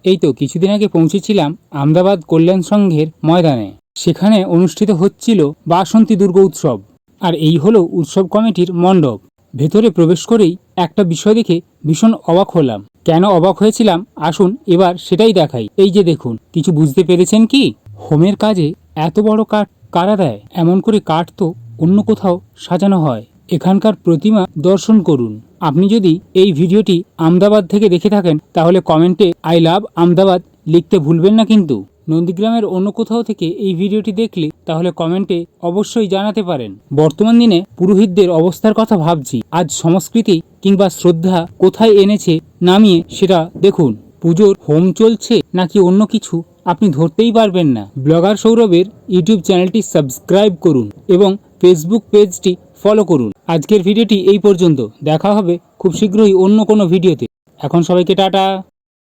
এই তো কিছুদিন আগে পৌঁছেছিলাম আমদাবাদ কল্যাণ সংঘের ময়দানে। সেখানে অনুষ্ঠিত হচ্ছিল বাসন্তী দুর্গা উৎসব। আর এই হলো উৎসব কমিটির মণ্ডপ। ভেতরে প্রবেশ করেই একটা বিষয় দেখে ভীষণ অবাক হলাম। কেন অবাক হয়েছিলাম আসুন এবার সেটাই দেখাই। এই যে দেখুন, কিছু বুঝতে পেরেছেন কি? হোমের কাজে এত বড় কাঠ কারা দেয়? এমন করে কাঠ তো অন্য কোথাও সাজানো হয়। এখানকার প্রতিমা দর্শন করুন। আপনি যদি এই ভিডিওটি আমদাবাদ থেকে দেখে থাকেন তাহলে কমেন্টে আই লাভ আমদাবাদ লিখতে ভুলবেন না কিন্তু। নন্দীগ্রামের অন্য কোথাও থেকে এই ভিডিওটি দেখলে তাহলে কমেন্টে অবশ্যই জানাতে পারেন। বর্তমান দিনে পুরোহিতদের অবস্থার কথা ভাবছি। আজ সংস্কৃতি কিংবা শ্রদ্ধা কোথায় এনেছে নামিয়ে সেটা দেখুন। পুজোর হোম চলছে নাকি অন্য কিছু আপনি ধরতেই পারবেন না। ব্লগার সৌরভের ইউটিউব চ্যানেলটি সাবস্ক্রাইব করুন এবং ফেসবুক পেজটি ফলো করুন। আজকের ভিডিওটি এই পর্যন্ত। দেখা হবে খুব শীঘ্রই অন্য কোনো ভিডিওতে। এখন সবাইকে টাটা।